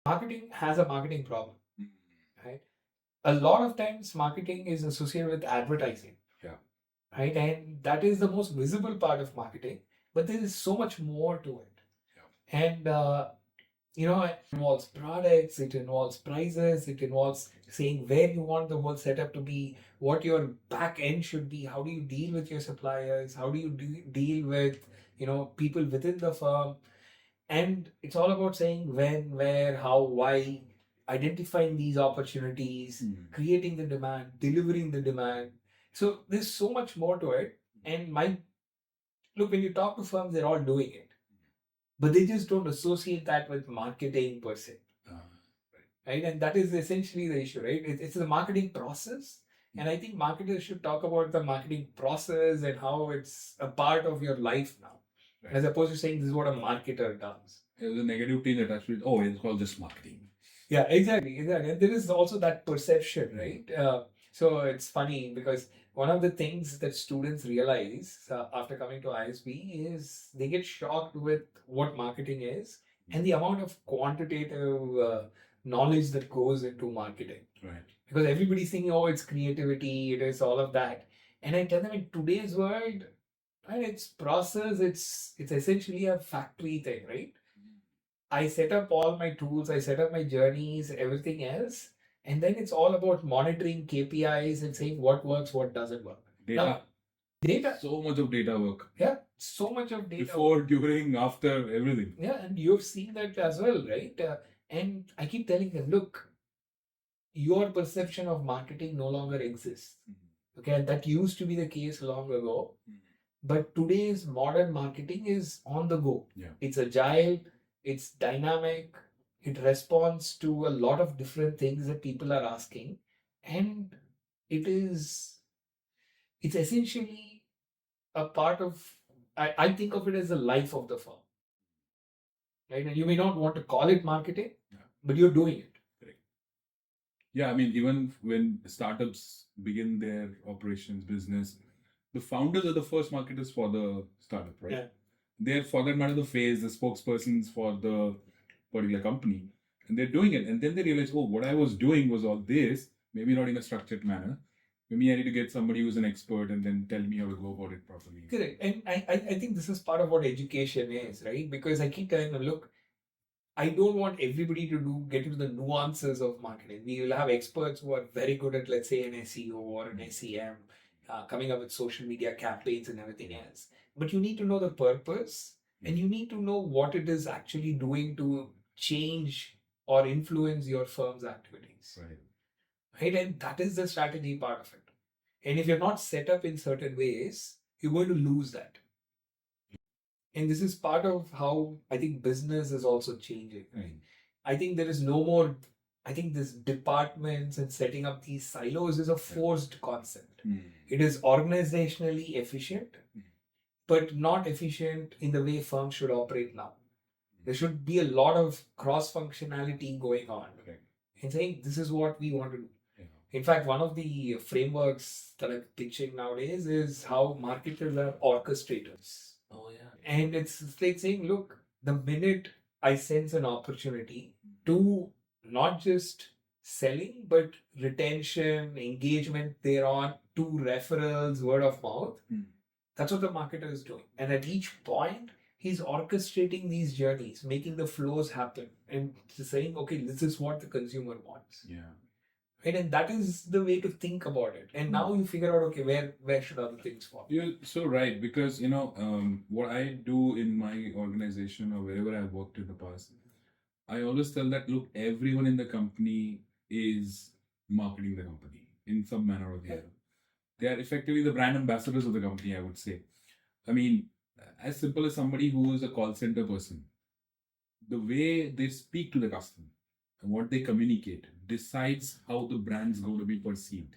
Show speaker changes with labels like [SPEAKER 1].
[SPEAKER 1] marketing has a marketing problem, right? A lot of times marketing is associated with advertising.
[SPEAKER 2] Yeah.
[SPEAKER 1] Right? And that is the most visible part of marketing, but there is so much more to it.
[SPEAKER 2] Yeah.
[SPEAKER 1] And it involves products, it involves prices, it involves saying where you want the whole setup to be, what your back end should be, how do you deal with your suppliers, how do you deal with people within the firm. And it's all about saying when, where, how, why, identifying these opportunities, creating the demand, delivering the demand. So there's so much more to it. And look, when you talk to firms, they're all doing it, but they just don't associate that with marketing per se. Right? And that is essentially the issue, right? It's the marketing process. And I think marketers should talk about the marketing process and how it's a part of your life now. Right. As opposed to saying this is what a marketer does.
[SPEAKER 2] There's a negative thing attached to it. Oh, it's called just marketing.
[SPEAKER 1] Yeah, exactly. And there is also that perception, right? So it's funny because one of the things that students realize after coming to ISB is they get shocked with what marketing is and the amount of quantitative knowledge that goes into marketing.
[SPEAKER 2] Right.
[SPEAKER 1] Because everybody's thinking, oh, it's creativity, it is all of that. And I tell them in today's world, right, it's process, it's essentially a factory thing, right? I set up all my tools, I set up my journeys, everything else. And then it's all about monitoring KPIs and saying what works, what doesn't work.
[SPEAKER 2] Data.
[SPEAKER 1] Now, data.
[SPEAKER 2] So much of data work.
[SPEAKER 1] Yeah, so much of data.
[SPEAKER 2] Before, during, after, everything.
[SPEAKER 1] Yeah, and you've seen that as well, right? And I keep telling them, look, your perception of marketing no longer exists. Okay, and that used to be the case long ago. But today's modern marketing is on the go.
[SPEAKER 2] Yeah.
[SPEAKER 1] It's agile, it's dynamic, it responds to a lot of different things that people are asking. And it's essentially a part of, I think of it as the life of the firm. Right? And you may not want to call it marketing, but you're doing it.
[SPEAKER 2] Correct. Yeah, I mean, even when startups begin their operations, business, the founders are the first marketers for the startup, right?
[SPEAKER 1] Yeah.
[SPEAKER 2] They're, for that matter, the face, the spokespersons for the particular company. And they're doing it. And then they realize, oh, what I was doing was all this, maybe not in a structured manner. Maybe I need to get somebody who's an expert and then tell me how to go about it properly.
[SPEAKER 1] Correct. And I think this is part of what education is, right? Because I keep telling them, look, I don't want everybody to get into the nuances of marketing. We will have experts who are very good at, let's say, an SEO or an SEM, coming up with social media campaigns and everything else. But you need to know the purpose and you need to know what it is actually doing to change or influence your firm's activities. Right? And that is the strategy part of it. And if you're not set up in certain ways, you're going to lose that. And this is part of how I think business is also changing. Right? I think there is no more, I think this departments and setting up these silos is a forced concept. It is organizationally efficient, but not efficient in the way firms should operate now. There should be a lot of cross-functionality going on and saying, this is what we want to do. In fact, one of the frameworks that I'm pitching nowadays is how marketers are orchestrators.
[SPEAKER 2] Oh, yeah.
[SPEAKER 1] And it's like saying, look, the minute I sense an opportunity to not just selling, but retention, engagement thereon, to referrals, word of mouth, that's what the marketer is doing. And at each point, he's orchestrating these journeys, making the flows happen and saying, okay, this is what the consumer wants.
[SPEAKER 2] Yeah.
[SPEAKER 1] Right? And that is the way to think about it. And now you figure out, okay, where should other things fall?
[SPEAKER 2] You're so right, because, what I do in my organization or wherever I've worked in the past, I always tell that, look, everyone in the company is marketing the company in some manner or the other. They are effectively the brand ambassadors of the company, I would say. I mean, as simple as somebody who is a call center person, the way they speak to the customer and what they communicate decides how the brand's going to be perceived.